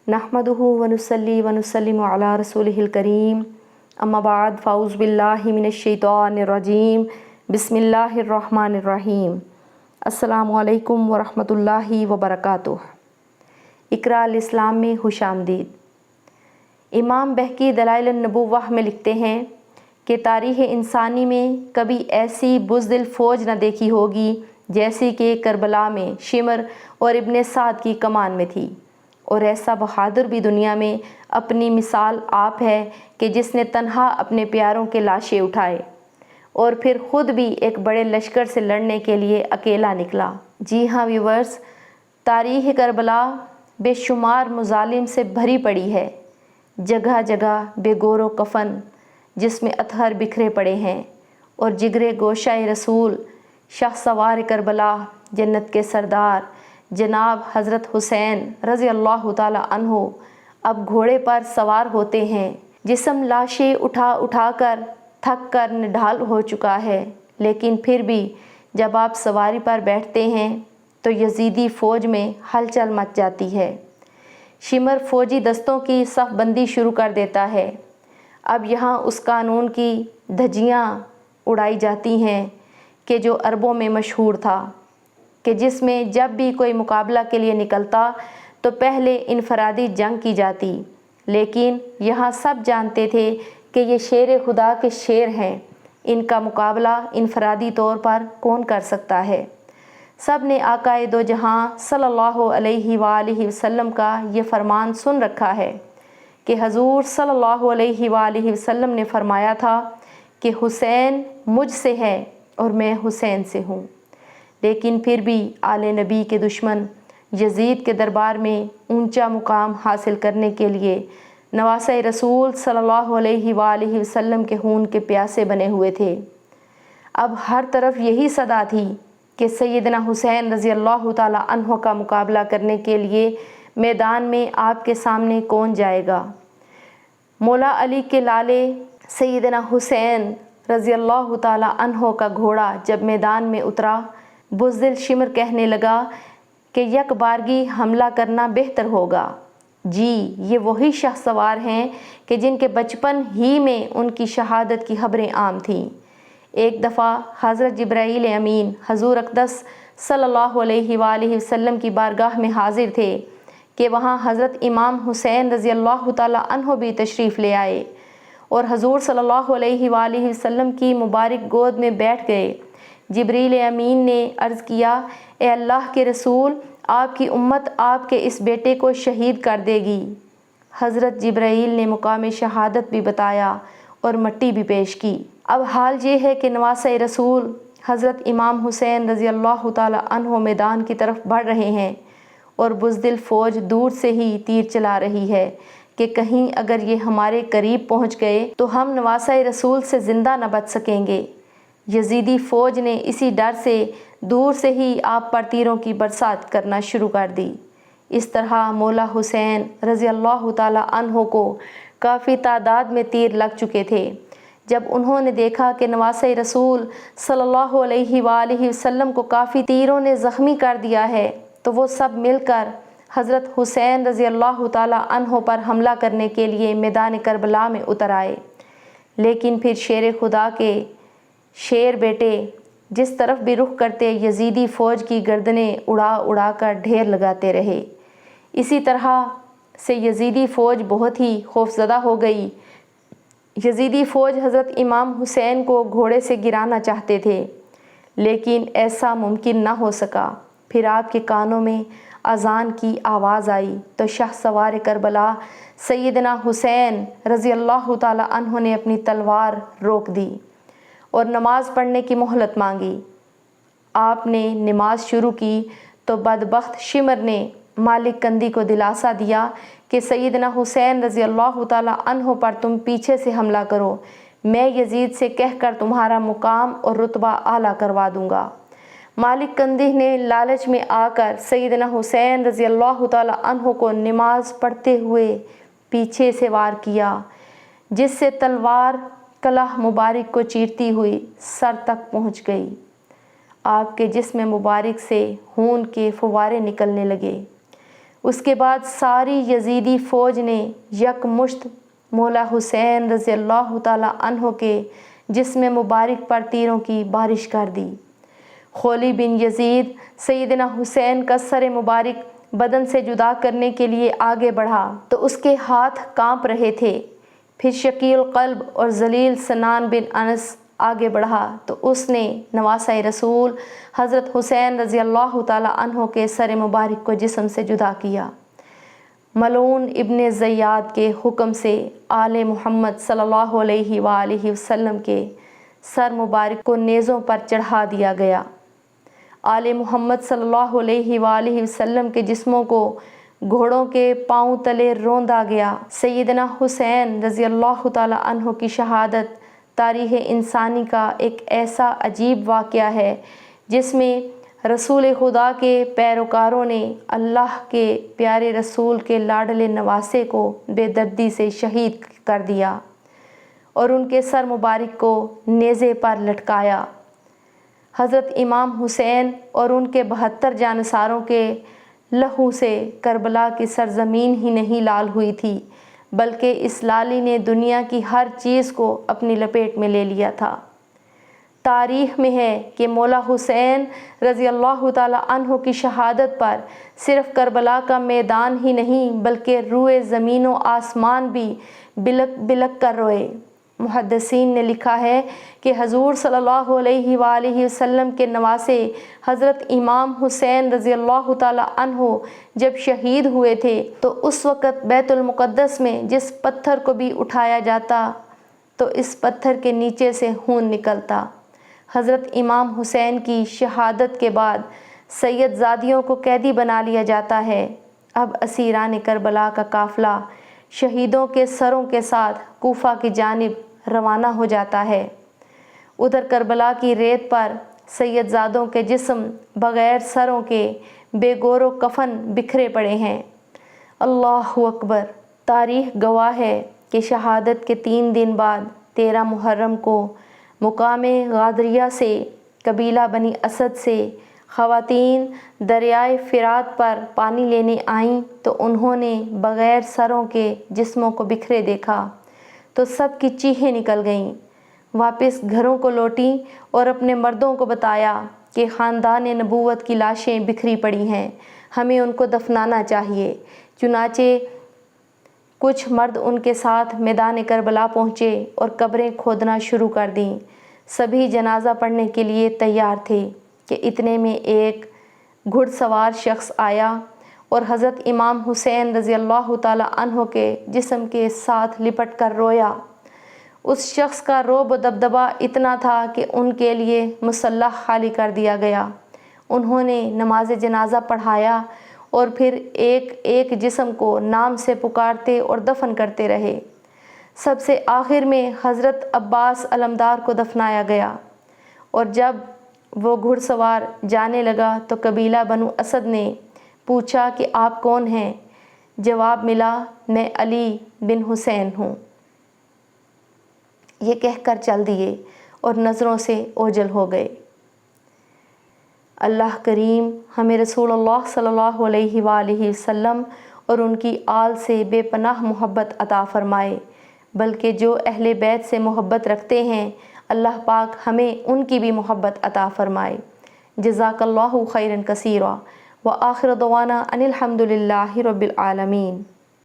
नहमदुहु व नुसल्ली व नुसल्लिमु अला रसूलिहिल करीम अम्मा बाद फ़ाउज़ु बिल्लाहि मिनश्शैतानिर रजीम बिस्मिल्लाहिर रहमानिर रहीम। अस्सलामु अलैकुम व रहमतुल्लाहि व बरकातुहू। इक़रा अल इस्लाम में खुशामदीद। इमाम बहकी दलाइल अन-नबुव्वह में लिखते हैं कि तारीख़ इंसानी में कभी ऐसी बुज़दिल फ़ौज न देखी होगी जैसी कि करबला में शिमर और इब्ने साद की कमान में थी। और ऐसा बहादुर भी दुनिया में अपनी मिसाल आप है कि जिसने तन्हा अपने प्यारों के लाशें उठाए और फिर ख़ुद भी एक बड़े लश्कर से लड़ने के लिए अकेला निकला। जी हाँ व्यूवर्स, तारीख़ करबला बेशुमार मुज़ालिम से भरी पड़ी है। जगह जगह बेगोरो कफ़न जिसमें अतहर बिखरे पड़े हैं और जिगरे गोशाए रसूल शाहसवार करबला जन्नत के सरदार जनाब हज़रत हुसैन रज़ी अल्लाह ताला अन्हो अब घोड़े पर सवार होते हैं। जिस्म लाशें उठा उठा कर थक कर निढाल हो चुका है, लेकिन फिर भी जब आप सवारी पर बैठते हैं तो यजीदी फ़ौज में हलचल मच जाती है। शिमर फ़ौजी दस्तों की सफ़बंदी शुरू कर देता है। अब यहाँ उस कानून की धज्जियाँ उड़ाई जाती हैं कि जो अरबों में मशहूर था, कि जिसमें जब भी कोई मुकाबला के लिए निकलता तो पहले इनफरादी जंग की जाती। लेकिन यहाँ सब जानते थे कि ये शेर खुदा के शेर हैं, इनका मुकाबला इनफरादी तौर पर कौन कर सकता है। सब ने आकाए दो जहाँ सल्लल्लाहु अलैहि वालिहि वसल्लम का ये फरमान सुन रखा है कि हजूर सल्लल्लाहु अलैहि वालिहि वसल्लम ने फरमाया था कि हुसैन मुझसे है और मैं हुसैन से हूँ। लेकिन फिर भी आले नबी के दुश्मन यजीद के दरबार में ऊंचा मुकाम हासिल करने के लिए नवासे रसूल सल्लल्लाहु अलैहि वालिहि वसल्लम के खून के प्यासे बने हुए थे। अब हर तरफ यही सदा थी कि सैयदना हुसैन रज़ी अल्लाह ताला अन्हो का मुकाबला करने के लिए मैदान में आपके सामने कौन जाएगा। मौला अली के लाले सैयदना हुसैन रज़ी अल्लाह ताला अन्हो का घोड़ा जब मैदान में उतरा, बुज़दिल शिमर कहने लगा कि यक बारगी हमला करना बेहतर होगा। जी, ये वही शाहसवार हैं कि जिनके बचपन ही में उनकी शहादत की खबरें आम थीं। एक दफ़ा हज़रत जिब्राईल अमीन हजूर अक़दस सल्लल्लाहु अलैहि वालिहि वसल्लम की बारगाह में हाजिर थे कि वहाँ हज़रत इमाम हुसैन रज़ी अल्लाह ताला अन्हो भी तशरीफ़ ले आए और हजूर सल्लल्लाहु अलैहि वालिहि वसल्लम की मुबारक गोद में बैठ गए। जिब्रील अमीन ने अर्ज़ किया, ए अल्लाह के रसूल, आपकी उम्मत आपके इस बेटे को शहीद कर देगी। हज़रत जिब्राईल ने मुकाम शहादत भी बताया और मट्टी भी पेश की। अब हाल ये है कि नवासे रसूल हज़रत इमाम हुसैन रज़ी अल्लाह ताला अन्हो मैदान की तरफ बढ़ रहे हैं और बुज़दिल फ़ौज दूर से ही तीर चला रही है कि कहीं अगर ये हमारे करीब पहुँच गए तो हम नवासे रसूल से ज़िंदा न बच सकेंगे। यजीदी फ़ौज ने इसी डर से दूर से ही आप पर तीरों की बरसात करना शुरू कर दी। इस तरह मौला हुसैन रज़ी अल्लाह ताला अन्हो को काफ़ी तादाद में तीर लग चुके थे। जब उन्होंने देखा कि नवासे रसूल सल्लल्लाहु अलैहि वालिहि वसल्लम को काफ़ी तीरों ने ज़ख्मी कर दिया है तो वो सब मिलकर हज़रत हुसैन रज़ी अल्लाह ताला अन्हो पर हमला करने के लिए मैदान करबला में उतर आए। लेकिन फिर शेर खुदा के शेर बेटे जिस तरफ भी रुख करते यजीदी फ़ौज की गर्दनें उड़ा उड़ा कर ढेर लगाते रहे। इसी तरह से यजीदी फ़ौज बहुत ही खौफज़दा हो गई। यजीदी फ़ौज हज़रत इमाम हुसैन को घोड़े से गिराना चाहते थे, लेकिन ऐसा मुमकिन न हो सका। फिर आपके कानों में अज़ान की आवाज़ आई तो शाहसवार करबला सैयदना हुसैन रज़ी अल्लाह ताला अन्हो ने अपनी तलवार रोक दी और नमाज़ पढ़ने की मोहलत मांगी। आपने नमाज शुरू की तो बदबख्त शिमर ने मालिक कंदी को दिलासा दिया कि सैयदना हुसैन रज़ी अल्लाह ताला अन्हो पर तुम पीछे से हमला करो, मैं यजीद से कहकर तुम्हारा मुकाम और रुतबा आला करवा दूँगा। मालिक कंदी ने लालच में आकर सैयदना हुसैन रज़ी अल्लाह ताला अन्हो को नमाज पढ़ते हुए पीछे से वार किया, जिससे तलवार कलाह मुबारक को चीरती हुई सर तक पहुँच गई। आपके जिस्म मुबारक से खून के फुवारे निकलने लगे। اس کے بعد ساری یزیدی فوج نے یک مشت مولا حسین رضی اللہ تعالی عنہ کے جسم مبارک پر تیروں کی بارش کر دی۔ خولی بن یزید سیدنا حسین کا سر مبارک بدن سے جدا کرنے کے لیے آگے بڑھا تو اس کے ہاتھ کانپ رہے تھے۔ پھر شقی القلب اور ذلیل سنان بن انس آگے بڑھا تو اس نے نواسہ رسول حضرت حسین رضی اللہ تعالی عنہ کے سر مبارک کو جسم سے جدا کیا۔ ملعون ابن زیاد کے حکم سے آل محمد صلی اللہ علیہ وآلہ وسلم کے سر مبارک کو نیزوں پر چڑھا دیا گیا۔ آل محمد صلی اللہ علیہ وآلہ وسلم کے جسموں کو گھوڑوں کے پاؤں تلے روندا گیا۔ سیدنا حسین رضی اللہ تعالی عنہ کی شہادت تاریخ انسانی کا ایک ایسا عجیب واقعہ ہے جس میں رسول خدا کے پیروکاروں نے اللہ کے پیارے رسول کے لاڈلے نواسے کو بے دردی سے شہید کر دیا اور ان کے سر مبارک کو نیزے پر لٹکایا۔ حضرت امام حسین اور ان کے 72 جانثاروں کے لہو سے کربلا کی سرزمین ہی نہیں لال ہوئی تھی بلکہ اس لالی نے دنیا کی ہر چیز کو اپنی لپیٹ میں لے لیا تھا۔ تاریخ میں ہے کہ مولا حسین رضی اللہ تعالی عنہ کی شہادت پر صرف کربلا کا میدان ہی نہیں بلکہ روئے زمین و آسمان بھی بلک بلک کر روئے۔ محدثین نے لکھا ہے کہ حضور صلی اللہ علیہ وآلہ وسلم کے نواسے حضرت امام حسین رضی اللہ تعالی عنہ جب شہید ہوئے تھے تو اس وقت بیت المقدس میں جس پتھر کو بھی اٹھایا جاتا تو اس پتھر کے نیچے سے خون نکلتا۔ حضرت امام حسین کی شہادت کے بعد سید زادیوں کو قیدی بنا لیا جاتا ہے۔ اب اسیران کربلا کا قافلہ شہیدوں کے سروں کے ساتھ کوفہ کی جانب روانہ ہو جاتا ہے۔ ادھر کربلا کی ریت پر سید زادوں کے جسم بغیر سروں کے بے گور و کفن بکھرے پڑے ہیں۔ اللہ اکبر! تاریخ گواہ ہے کہ شہادت کے 3 دن بعد 13 محرم کو مقام غادریہ سے قبیلہ بنی اسد سے خواتین دریائے فرات پر پانی لینے آئیں تو انہوں نے بغیر سروں کے جسموں کو بکھرے دیکھا تو سب کی چیخیں نکل گئیں۔ واپس گھروں کو لوٹیں اور اپنے مردوں کو بتایا کہ خاندان نبوت کی لاشیں بکھری پڑی ہیں، ہمیں ان کو دفنانا چاہیے۔ چنانچہ کچھ مرد ان کے ساتھ میدان کربلا پہنچے اور قبریں کھودنا شروع کر دیں۔ سبھی جنازہ پڑھنے کے لیے تیار تھے کہ اتنے میں ایک گھڑ سوار شخص آیا اور حضرت امام حسین رضی اللہ تعالی عنہ کے جسم کے ساتھ لپٹ کر رویا۔ اس شخص کا رعب و دبدبہ اتنا تھا کہ ان کے لیے مصلی خالی کر دیا گیا۔ انہوں نے نماز جنازہ پڑھایا اور پھر ایک ایک جسم کو نام سے پکارتے اور دفن کرتے رہے۔ سب سے آخر میں حضرت عباس علمدار کو دفنایا گیا، اور جب وہ گھڑ سوار جانے لگا تو قبیلہ بنو اسد نے پوچھا کہ آپ کون ہیں؟ جواب ملا، میں علی بن حسین ہوں۔ یہ کہہ کر چل دیے اور نظروں سے اوجھل ہو گئے۔ اللہ کریم ہمیں رسول اللہ صلی اللہ علیہ وآلہ وسلم اور ان کی آل سے بے پناہ محبت عطا فرمائے، بلکہ جو اہل بیت سے محبت رکھتے ہیں اللہ پاک ہمیں ان کی بھی محبت عطا فرمائے۔ جزاک اللہ خیرا کثیرا وآخر دعوانا ان الحمد للہ رب العالمین۔